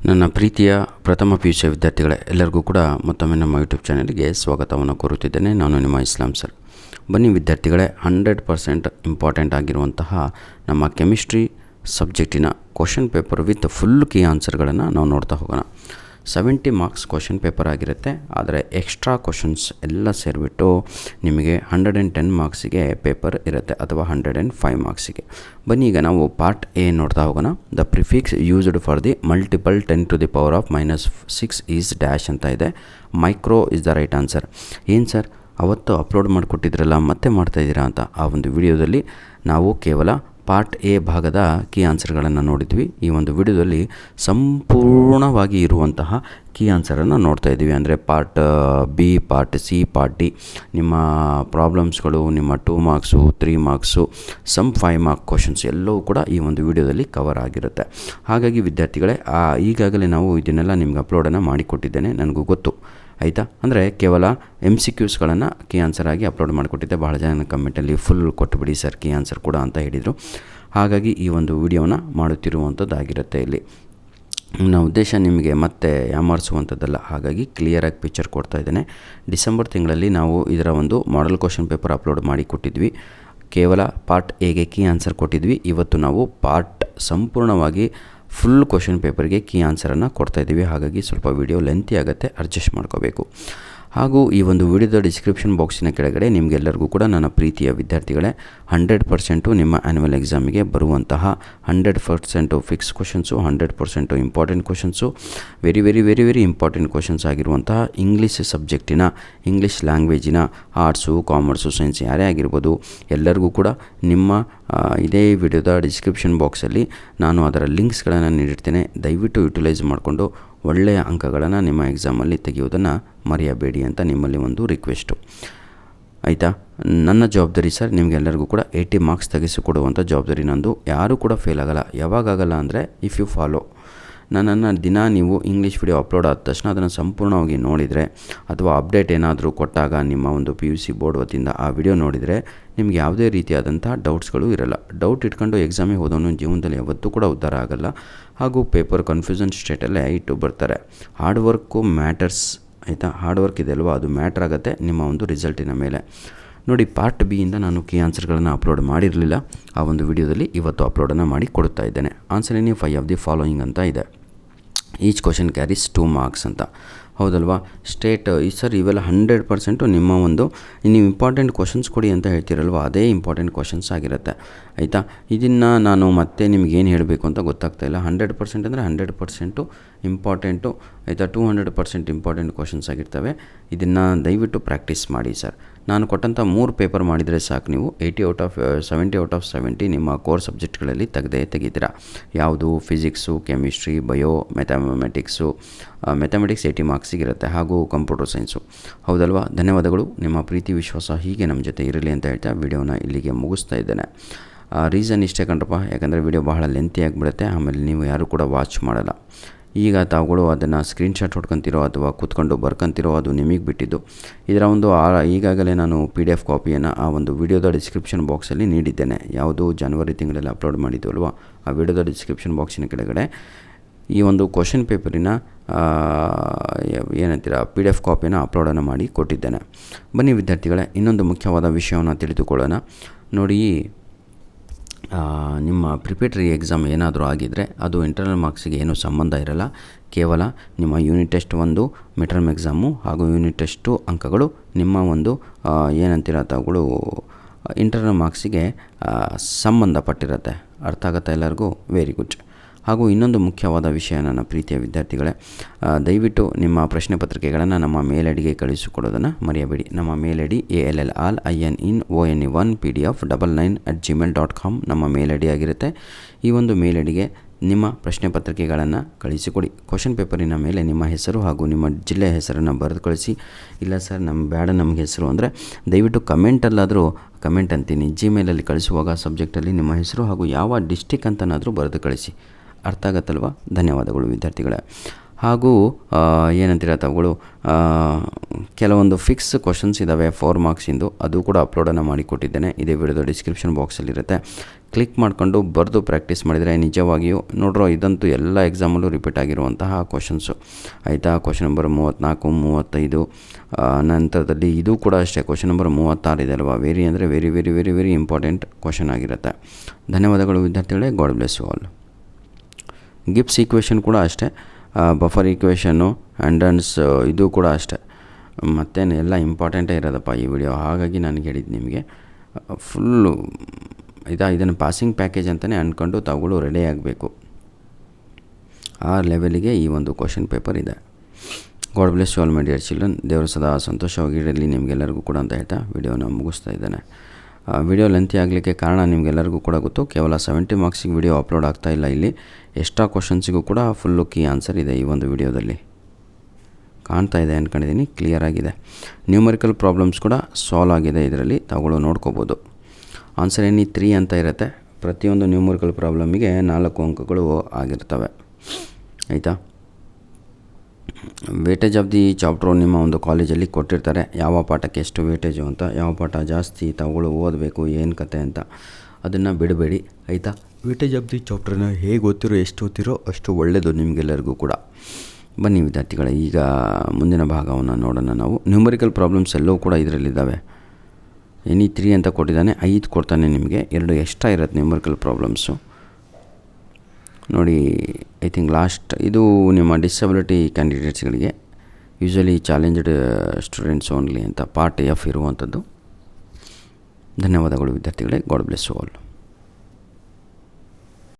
ನನ್ನ ಪ್ರೀತಿಯ ಪ್ರಥಮ PUC ವಿದ್ಯಾರ್ಥಿಗಳೇ, ಎಲ್ಲರಿಗೂ ಕೂಡ ಮತ್ತೊಮ್ಮೆ ನಮ್ಮ ಯೂಟ್ಯೂಬ್ ಚಾನಲ್ಗೆ ಸ್ವಾಗತವನ್ನು ಕೋರುತ್ತಿದ್ದೇನೆ. ನಾನು ನಿಮ್ಮ ಇಸ್ಲಾಂ ಸರ್. ಬನ್ನಿ ವಿದ್ಯಾರ್ಥಿಗಳೇ, 100% ಇಂಪಾರ್ಟೆಂಟ್ ಆಗಿರುವಂತಹ ನಮ್ಮ ಕೆಮಿಸ್ಟ್ರಿ ಸಬ್ಜೆಕ್ಟಿನ question paper with full key ಆನ್ಸರ್ಗಳನ್ನು ನಾವು ನೋಡ್ತಾ ಹೋಗೋಣ. 70 ಮಾರ್ಕ್ಸ್ ಕ್ವಶನ್ ಪೇಪರ್ ಆಗಿರುತ್ತೆ. ಆದರೆ ಎಕ್ಸ್ಟ್ರಾ ಕ್ವಶನ್ಸ್ ಎಲ್ಲ ಸೇರಿಬಿಟ್ಟು ನಿಮಗೆ 110 ಮಾರ್ಕ್ಸಿಗೆ ಪೇಪರ್ ಇರುತ್ತೆ, ಅಥವಾ 105 ಮಾರ್ಕ್ಸಿಗೆ. ಬನ್ನಿ ಈಗ ನಾವು ಪಾರ್ಟ್ ಎ ನೋಡ್ತಾ ಹೋಗೋಣ. The prefix used for the multiple 10⁻⁻⁶ is dash ಅಂತ ಇದೆ. Micro is the right answer. ಏನು ಸರ್, ಅವತ್ತು ಅಪ್ಲೋಡ್ ಮಾಡಿಕೊಟ್ಟಿದ್ರಲ್ಲ ಮತ್ತೆ ಮಾಡ್ತಾಯಿದ್ದೀರಾ ಅಂತ. ಆ ಒಂದು ವಿಡಿಯೋದಲ್ಲಿ ನಾವು ಕೇವಲ ಪಾರ್ಟ್ ಎ ಭಾಗದ ಕೀ ಆನ್ಸರ್ಗಳನ್ನು ನೋಡಿದ್ವಿ. ಈ ಒಂದು ವಿಡಿಯೋದಲ್ಲಿ ಸಂಪೂರ್ಣವಾಗಿ ಇರುವಂತಹ ಕೀ ಆನ್ಸರನ್ನು ನೋಡ್ತಾ ಇದ್ದೀವಿ. ಅಂದರೆ part B, part C, part D, ನಿಮ್ಮ ಪ್ರಾಬ್ಲಮ್ಸ್ಗಳು, ನಿಮ್ಮ 2 marks, 3 marks, some 5 mark questions ಎಲ್ಲವೂ ಕೂಡ ಈ ಒಂದು ವಿಡಿಯೋದಲ್ಲಿ ಕವರ್ ಆಗಿರುತ್ತೆ. ಹಾಗಾಗಿ ವಿದ್ಯಾರ್ಥಿಗಳೇ, ಈಗಾಗಲೇ ನಾವು ಇದನ್ನೆಲ್ಲ ನಿಮ್ಗೆ ಅಪ್ಲೋಡನ್ನು ಮಾಡಿಕೊಟ್ಟಿದ್ದೇನೆ, ನನಗೂ ಗೊತ್ತು ಆಯಿತಾ. ಅಂದರೆ ಕೇವಲ MCQಸ್ಗಳನ್ನು ಕೀ ಆನ್ಸರ್ ಆಗಿ ಅಪ್ಲೋಡ್ ಮಾಡಿಕೊಟ್ಟಿದ್ದೆ. ಬಹಳ ಜನ ಕಮೆಂಟಲ್ಲಿ ಫುಲ್ ಕೊಟ್ಟುಬಿಡಿ ಸರ್ ಕೀ ಆನ್ಸರ್ ಕೂಡ ಅಂತ ಹೇಳಿದರು. ಹಾಗಾಗಿ ಈ ಒಂದು ವಿಡಿಯೋನ ಮಾಡುತ್ತಿರುವಂಥದ್ದಾಗಿರುತ್ತೆ. ಇಲ್ಲಿ ನನ್ನ ಉದ್ದೇಶ ನಿಮಗೆ ಮತ್ತೆ ಯಾಮಾರಿಸುವಂಥದ್ದಲ್ಲ. ಹಾಗಾಗಿ ಕ್ಲಿಯರಾಗಿ ಪಿಕ್ಚರ್ ಕೊಡ್ತಾ ಇದ್ದೇನೆ. ಡಿಸೆಂಬರ್ ತಿಂಗಳಲ್ಲಿ ನಾವು ಇದರ ಒಂದು ಮಾಡೆಲ್ ಕ್ವಶನ್ ಪೇಪರ್ ಅಪ್ಲೋಡ್ ಮಾಡಿ ಕೊಟ್ಟಿದ್ವಿ. ಕೇವಲ ಪಾರ್ಟ್ ಎಗೆ ಕೀ ಆನ್ಸರ್ ಕೊಟ್ಟಿದ್ವಿ. ಇವತ್ತು ನಾವು ಪಾರ್ಟ್ ಸಂಪೂರ್ಣವಾಗಿ ಫುಲ್ ಕ್ವಶನ್ ಪೇಪರ್ಗೆ ಕೀ ಆನ್ಸರನ್ನು ಕೊಡ್ತಾಯಿದ್ದೀವಿ. ಹಾಗಾಗಿ ಸ್ವಲ್ಪ ವಿಡಿಯೋ ಲೆಂತಿ ಆಗುತ್ತೆ, ಅಡ್ಜಸ್ಟ್ ಮಾಡ್ಕೋಬೇಕು. ಹಾಗೂ ಈ ಒಂದು ವಿಡಿಯೋದ ಡಿಸ್ಕ್ರಿಪ್ಷನ್ ಬಾಕ್ಸಿನ ಕೆಳಗಡೆ ನಿಮಗೆಲ್ಲರಿಗೂ ಕೂಡ ನನ್ನ ಪ್ರೀತಿಯ ವಿದ್ಯಾರ್ಥಿಗಳೇ 100% ನಿಮ್ಮ ಆ್ಯನ್ಯುವಲ್ ಎಕ್ಸಾಮಿಗೆ ಬರುವಂತಹ 100% fix questions, 100% important questions, very very very very important questions ಆಗಿರುವಂತಹ ಇಂಗ್ಲೀಷ್ ಸಬ್ಜೆಕ್ಟಿನ, ಇಂಗ್ಲೀಷ್ ಲ್ಯಾಂಗ್ವೇಜಿನ, ಆರ್ಟ್ಸು, ಕಾಮರ್ಸು, ಸೈನ್ಸ್ ಯಾರೇ ಆಗಿರ್ಬೋದು ಎಲ್ಲರಿಗೂ ಕೂಡ ನಿಮ್ಮ ಇದೇ ವಿಡಿಯೋದ ಡಿಸ್ಕ್ರಿಪ್ಷನ್ ಬಾಕ್ಸಲ್ಲಿ ನಾನು ಅದರ ಲಿಂಕ್ಸ್ಗಳನ್ನು ನೀಡಿರ್ತೇನೆ. ದಯವಿಟ್ಟು ಯುಟಿಲೈಸ್ ಮಾಡಿಕೊಂಡು ಒಳ್ಳೆಯ ಅಂಕಗಳನ್ನು ನಿಮ್ಮ ಎಕ್ಸಾಮಲ್ಲಿ ತೆಗೆಯೋದನ್ನು ಮರೆಯಬೇಡಿ ಅಂತ ನಿಮ್ಮಲ್ಲಿ ಒಂದು ರಿಕ್ವೆಸ್ಟು ಆಯಿತಾ. ನನ್ನ ಜವಾಬ್ದಾರಿ ಸರ್, ನಿಮಗೆಲ್ಲರಿಗೂ ಕೂಡ 80 ಮಾರ್ಕ್ಸ್ ತೆಗೆಸಿಕೊಡುವಂಥ ಜವಾಬ್ದಾರಿ ನಂದು. ಯಾರೂ ಕೂಡ ಫೇಲ್ ಆಗೋಲ್ಲ. ಯಾವಾಗಲ್ಲ ಅಂದರೆ ಇಫ್ ಯು ಫಾಲೋ ನನ್ನನ್ನು ದಿನ ನೀವು ಇಂಗ್ಲೀಷ್ ವಿಡಿಯೋ ಅಪ್ಲೋಡ್ ಆದ ತಕ್ಷಣ ಅದನ್ನು ಸಂಪೂರ್ಣವಾಗಿ ನೋಡಿದರೆ, ಅಥವಾ ಅಪ್ಡೇಟ್ ಏನಾದರೂ ಕೊಟ್ಟಾಗ ನಿಮ್ಮ ಒಂದು PUC ಬೋರ್ಡ್ ವತಿಯಿಂದ ಆ ವಿಡಿಯೋ ನೋಡಿದರೆ ನಿಮ್ಗೆ ಯಾವುದೇ ರೀತಿಯಾದಂಥ ಡೌಟ್ಸ್ಗಳು ಇರಲ್ಲ. ಡೌಟ್ ಇಟ್ಕೊಂಡು ಎಕ್ಸಾಮಿಗೆ ಹೋದವನು ಜೀವನದಲ್ಲಿ ಯಾವತ್ತೂ ಕೂಡ ಉದ್ಧಾರ ಆಗಲ್ಲ. ಹಾಗೂ ಪೇಪರ್ ಕನ್ಫ್ಯೂಷನ್ ಸ್ಟೇಟಲ್ಲೇ ಇಟ್ಟು ಬರ್ತಾರೆ. ಹಾರ್ಡ್ ವರ್ಕು ಮ್ಯಾಟರ್ಸ್ ಆಯಿತಾ. ಹಾರ್ಡ್ ವರ್ಕ್ ಇದೆ ಅಲ್ವಾ, ಅದು ಮ್ಯಾಟ್ರ್ ಆಗುತ್ತೆ ನಿಮ್ಮ ಒಂದು ರಿಸಲ್ಟಿನ ಮೇಲೆ. ನೋಡಿ, ಪಾರ್ಟ್ ಬಿಯಿಂದ ನಾನು ಕೀ ಆನ್ಸರ್ಗಳನ್ನು ಅಪ್ಲೋಡ್ ಮಾಡಿರಲಿಲ್ಲ. ಆ ಒಂದು ವಿಡಿಯೋದಲ್ಲಿ ಇವತ್ತು ಅಪ್ಲೋಡನ್ನು ಮಾಡಿ ಕೊಡ್ತಾ ಇದ್ದೇನೆ. Answer any 5 of the following ಅಂತ ಇದೆ. ಈಚ್ ಕ್ವಶನ್ ಕ್ಯಾರೀಸ್ 2 ಮಾರ್ಕ್ಸ್ ಅಂತ, ಹೌದಲ್ವಾ. ಸ್ಟೇಟ್ ಸರ್ ಇವೆಲ್ಲ 100% ನಿಮ್ಮ ಒಂದು ನೀವು ಇಂಪಾರ್ಟೆಂಟ್ ಕ್ವಶನ್ಸ್ ಕೊಡಿ ಅಂತ ಹೇಳ್ತೀರಲ್ವ, ಅದೇ ಇಂಪಾರ್ಟೆಂಟ್ ಕ್ವಶನ್ಸ್ ಆಗಿರುತ್ತೆ ಆಯಿತಾ. ಇದನ್ನು ನಾನು ಮತ್ತೆ ನಿಮ್ಗೇನು ಹೇಳಬೇಕು ಅಂತ ಗೊತ್ತಾಗ್ತಾಯಿಲ್ಲ. 100% ಅಂದರೆ 100% ಇಂಪಾರ್ಟೆಂಟು ಆಯಿತಾ. 200% ಇಂಪಾರ್ಟೆಂಟ್ ಕ್ವಶನ್ಸ್ ಆಗಿರ್ತವೆ. ಇದನ್ನು ದಯವಿಟ್ಟು ಪ್ರಾಕ್ಟೀಸ್ ಮಾಡಿ ಸರ್. ನಾನು ಕೊಟ್ಟಂಥ 3 ಪೇಪರ್ ಮಾಡಿದರೆ ಸಾಕು, ನೀವು 70 ಔಟ್ ಆಫ್ 70 ನಿಮ್ಮ ಕೋರ್ ಸಬ್ಜೆಕ್ಟ್ಗಳಲ್ಲಿ ತೆಗಿತೀರಾ. ಯಾವುದು ಫಿಸಿಕ್ಸು, ಕೆಮಿಸ್ಟ್ರಿ, ಬಯೋ, ಮ್ಯಾಥಮೆಟಿಕ್ಸ್ 80 ಮಾರ್ಕ್ಸಿಗಿರುತ್ತೆ, ಹಾಗೂ ಕಂಪ್ಯೂಟರ್ ಸೈನ್ಸು, ಹೌದಲ್ವಾ. ಧನ್ಯವಾದಗಳು. ನಿಮ್ಮ ಪ್ರೀತಿ ವಿಶ್ವಾಸ ಹೀಗೆ ನಮ್ಮ ಜೊತೆ ಇರಲಿ ಅಂತ ಹೇಳ್ತಾ ವಿಡಿಯೋನ ಇಲ್ಲಿಗೆ ಮುಗಿಸ್ತಾ ಇದ್ದೇನೆ. ರೀಸನ್ ಇಷ್ಟೇ ಕಣ್ರಪ್ಪ, ಯಾಕಂದರೆ ವಿಡಿಯೋ ಬಹಳ ಲೆಂತಿ ಆಗಿಬಿಡುತ್ತೆ, ಆಮೇಲೆ ನೀವು ಯಾರೂ ಕೂಡ ವಾಚ್ ಮಾಡಲ್ಲ. ಈಗ ತಾವುಗಳು ಅದನ್ನು ಸ್ಕ್ರೀನ್ಶಾಟ್ ಹೊಡ್ಕೊತಿರೋ ಅಥವಾ ಕೂತ್ಕೊಂಡು ಬರ್ಕೊತಿರೋ ಅದು ನಿಮಗೆ ಬಿಟ್ಟಿದ್ದು. ಇದರ ಒಂದು ಈಗಾಗಲೇ ನಾನು PDF ಕಾಪಿಯನ್ನು ಆ ಒಂದು ವಿಡಿಯೋದ ಡಿಸ್ಕ್ರಿಪ್ಷನ್ ಬಾಕ್ಸಲ್ಲಿ ನೀಡಿದ್ದೇನೆ. ಯಾವುದು ಜನವರಿ ತಿಂಗಳಲ್ಲಿ ಅಪ್ಲೋಡ್ ಮಾಡಿದ್ದು ಅಲ್ವಾ, ಆ ವಿಡಿಯೋದ ಡಿಸ್ಕ್ರಿಪ್ಷನ್ ಬಾಕ್ಸಿನ ಕೆಳಗಡೆ ಈ ಒಂದು ಕ್ವಶನ್ ಪೇಪರಿನ ಏನಂತೀರ PDF ಕಾಪಿಯನ್ನು ಅಪ್ಲೋಡನ್ನು ಮಾಡಿ ಕೊಟ್ಟಿದ್ದೇನೆ. ಬನ್ನಿ ವಿದ್ಯಾರ್ಥಿಗಳೇ, ಇನ್ನೊಂದು ಮುಖ್ಯವಾದ ವಿಷಯವನ್ನು ತಿಳಿದುಕೊಳ್ಳೋಣ. ನೋಡಿ, ನಿಮ್ಮ ಪ್ರಿಪೇಟರಿ ಎಕ್ಸಾಮ್ ಏನಾದರೂ ಆಗಿದ್ದರೆ ಅದು ಇಂಟರ್ನಲ್ ಮಾರ್ಕ್ಸಿಗೆ ಏನೂ ಸಂಬಂಧ ಇರಲ್ಲ. ಕೇವಲ ನಿಮ್ಮ unit test 1, mid term exam ಹಾಗೂ ಯೂನಿಟ್ ಟೆಸ್ಟ್ ಅಂಕಗಳು ನಿಮ್ಮ ಒಂದು ಏನಂತೀರ ತಾವುಗಳು ಇಂಟರ್ನಲ್ ಮಾರ್ಕ್ಸಿಗೆ ಸಂಬಂಧಪಟ್ಟಿರುತ್ತೆ. ಅರ್ಥ ಆಗುತ್ತಾ ಎಲ್ಲರಿಗೂ? Very good. ಹಾಗೂ ಇನ್ನೊಂದು ಮುಖ್ಯವಾದ ವಿಷಯ ನನ್ನ ಪ್ರೀತಿಯ ವಿದ್ಯಾರ್ಥಿಗಳೇ, ದಯವಿಟ್ಟು ನಿಮ್ಮ ಪ್ರಶ್ನೆ ಪತ್ರಿಕೆಗಳನ್ನು ನಮ್ಮ ಮೇಲ್ ಐಡಿಗೆ ಕಳಿಸಿಕೊಡೋದನ್ನು ಮರೆಯಬೇಡಿ. ನಮ್ಮ ಮೇಲ್ ಐಡಿ ALLINONE1PDF99@gmail.com ನಮ್ಮ ಮೇಲ್ ಐಡಿ ಆಗಿರುತ್ತೆ. ಈ ಒಂದು ಮೇಲ್ ಐಡಿಗೆ ನಿಮ್ಮ ಪ್ರಶ್ನೆ ಪತ್ರಿಕೆಗಳನ್ನು ಕಳಿಸಿಕೊಡಿ. ಕ್ವಶನ್ ಪೇಪರಿನ ಮೇಲೆ ನಿಮ್ಮ ಹೆಸರು ಹಾಗೂ ನಿಮ್ಮ ಜಿಲ್ಲೆಯ ಹೆಸರನ್ನು ಬರೆದು ಕಳಿಸಿ. ಇಲ್ಲ ಸರ್ ನಮಗೆ ಹೆಸರು ಅಂದರೆ ದಯವಿಟ್ಟು ಕಮೆಂಟಲ್ಲಾದರೂ, ಕಮೆಂಟ್ ಅಂತೀನಿ, ಜಿಮೇಲಲ್ಲಿ ಕಳಿಸುವಾಗ ಸಬ್ಜೆಕ್ಟಲ್ಲಿ ನಿಮ್ಮ ಹೆಸರು ಹಾಗೂ ಯಾವ ಡಿಸ್ಟಿಕ್ ಅಂತನಾದರೂ ಬರೆದು ಕಳಿಸಿ. ಅರ್ಥ ಆಗತ್ತಲ್ವ? ಧನ್ಯವಾದಗಳು ವಿದ್ಯಾರ್ಥಿಗಳೇ. ಹಾಗೂ ಏನಂತೀರ ತಾವುಗಳು ಕೆಲವೊಂದು ಫಿಕ್ಸ್ ಕ್ವಶನ್ಸ್ ಇದ್ದಾವೆ 4 ಮಾರ್ಕ್ಸಿಂದು, ಅದು ಕೂಡ ಅಪ್ಲೋಡನ್ನು ಮಾಡಿಕೊಟ್ಟಿದ್ದೇನೆ. ಇದೇ ವಿಡಿಯೋದ ಡಿಸ್ಕ್ರಿಪ್ಷನ್ ಬಾಕ್ಸಲ್ಲಿರುತ್ತೆ. ಕ್ಲಿಕ್ ಮಾಡಿಕೊಂಡು ಬರೆದು ಪ್ರಾಕ್ಟೀಸ್ ಮಾಡಿದರೆ ನಿಜವಾಗಿಯೂ ನೋಡ್ರೋ ಇದಂತೂ ಎಲ್ಲ ಎಕ್ಸಾಮಲ್ಲೂ ರಿಪೀಟ್ ಆಗಿರುವಂತಹ ಕ್ವಶನ್ಸು ಆಯಿತಾ. ಕ್ವಶನ್ ನಂಬರ್ 34, 35 ನಂತರದಲ್ಲಿ ಇದು ಕೂಡ ಅಷ್ಟೇ. ಕ್ವಶನ್ ನಂಬರ್ 36 ಇದೆ ಅಲ್ವಾ, ವೆರಿ ಅಂದರೆ very very very very important question ಆಗಿರುತ್ತೆ. ಧನ್ಯವಾದಗಳು ವಿದ್ಯಾರ್ಥಿಗಳೇ. God bless you all. Gibbs equation ಕೂಡ ಅಷ್ಟೇ, ಬಫರ್ ಈಕ್ವೇಷನ್ನು ಆ್ಯಂಡನ್ಸ್ ಇದು ಕೂಡ ಅಷ್ಟೇ. ಮತ್ತೇನು ಎಲ್ಲ ಇಂಪಾರ್ಟೆಂಟೇ ಇರೋದಪ್ಪ ಈ ವಿಡಿಯೋ, ಹಾಗಾಗಿ ನನಗೆ ಹೇಳಿದ್ದು ನಿಮಗೆ ಫುಲ್ಲು ಇದನ್ನು ಪಾಸಿಂಗ್ ಪ್ಯಾಕೇಜ್ ಅಂತಲೇ ಅಂದ್ಕೊಂಡು ತಾವುಗಳು ರೆಡಿ ಆಗಬೇಕು. ಆ ಲೆವೆಲಿಗೆ ಈ ಒಂದು ಕ್ವಶನ್ ಪೇಪರ್ ಇದೆ. God bless you all my dear children. ದೇವರು ಸದಾ ಸಂತೋಷವಾಗಿರಲಿ ನಿಮಗೆಲ್ಲರಿಗೂ ಕೂಡ ಅಂತ ಹೇಳ್ತಾ ವಿಡಿಯೋನ ಮುಗಿಸ್ತಾ ಇದ್ದೇನೆ. ವಿಡಿಯೋ ಲೆಂತಿ ಆಗಲಿಕ್ಕೆ ಕಾರಣ ನಿಮಗೆಲ್ಲರಿಗೂ ಕೂಡ ಗೊತ್ತು. ಕೇವಲ 70 ಮಾರ್ಕ್ಸಿಗೆ ವಿಡಿಯೋ ಅಪ್ಲೋಡ್ ಆಗ್ತಾ ಇಲ್ಲ. ಇಲ್ಲಿ ಎಕ್ಸ್ಟ್ರಾ ಕ್ವಶನ್ಸಿಗೂ ಕೂಡ ಫುಲ್ಲು ಕೀ ಆನ್ಸರ್ ಇದೆ ಈ ಒಂದು ವಿಡಿಯೋದಲ್ಲಿ. ಕಾಣ್ತಾ ಇದೆ ಅಂದ್ಕೊಂಡಿದ್ದೀನಿ, ಕ್ಲಿಯರ್ ಆಗಿದೆ. ನ್ಯೂಮರಿಕಲ್ ಪ್ರಾಬ್ಲಮ್ಸ್ ಕೂಡ ಸಾಲ್ವ್ ಆಗಿದೆ ಇದರಲ್ಲಿ, ತಾವುಗಳು ನೋಡ್ಕೋಬೋದು. ಆನ್ಸರ್ ಎನಿ 3 ಅಂತ ಇರುತ್ತೆ. ಪ್ರತಿಯೊಂದು ನ್ಯೂಮರಿಕಲ್ ಪ್ರಾಬ್ಲಮಿಗೆ 4 ಅಂಕಗಳು ಆಗಿರ್ತವೆ ಆಯಿತಾ. ವೇಟೇಜ್ ಆಫ್ ದಿ ಚಾಪ್ಟ್ರು ನಿಮ್ಮ ಒಂದು ಕಾಲೇಜಲ್ಲಿ ಕೊಟ್ಟಿರ್ತಾರೆ, ಯಾವ ಪಾಠಕ್ಕೆ ಎಷ್ಟು ವೇಟೇಜು ಅಂತ, ಯಾವ ಪಾಠ ಜಾಸ್ತಿ ತಾವುಗಳು ಓದಬೇಕು, ಏನು ಕತೆ ಅಂತ, ಅದನ್ನು ಬಿಡಬೇಡಿ ಆಯಿತಾ. ವೇಟೇಜ್ ಆಫ್ ದಿ ಚಾಪ್ಟ್ರನ್ನ ಹೇಗೆ ಓದ್ತಿರೋ ಎಷ್ಟು ಓದ್ತಿರೋ ಅಷ್ಟು ಒಳ್ಳೆಯದು ನಿಮಗೆಲ್ಲರಿಗೂ ಕೂಡ. ಬನ್ನಿ ವಿದ್ಯಾರ್ಥಿಗಳೇ, ಈಗ ಮುಂದಿನ ಭಾಗವನ್ನು ನೋಡೋಣ ನಾವು. ನ್ಯೂಮರಿಕಲ್ ಪ್ರಾಬ್ಲಮ್ಸ್ ಎಲ್ಲವೂ ಕೂಡ ಇದರಲ್ಲಿದ್ದಾವೆ. ಎನಿ 3 ಅಂತ ಕೊಟ್ಟಿದ್ದಾನೆ, 5 ಕೊಡ್ತಾನೆ ನಿಮಗೆ, 2 ಎಕ್ಸ್ಟ್ರಾ ಇರುತ್ತೆ ನ್ಯೂಮರಿಕಲ್ ಪ್ರಾಬ್ಲಮ್ಸು ನೋಡಿ. ಐ ಥಿಂಕ್ ಲಾಸ್ಟ್ ಇದು ನಿಮ್ಮ ಡಿಸಬಿಲಿಟಿ ಕ್ಯಾಂಡಿಡೇಟ್ಸ್ಗಳಿಗೆ, ಯೂಶ್ವಲಿ ಚಾಲೆಂಜ್ಡ್ ಸ್ಟೂಡೆಂಟ್ಸ್ ಓನ್ಲಿ ಅಂತ ಪಾರ್ಟ್ F ಇರುವಂಥದ್ದು. ಧನ್ಯವಾದಗಳು ವಿದ್ಯಾರ್ಥಿಗಳೇ. God bless you all.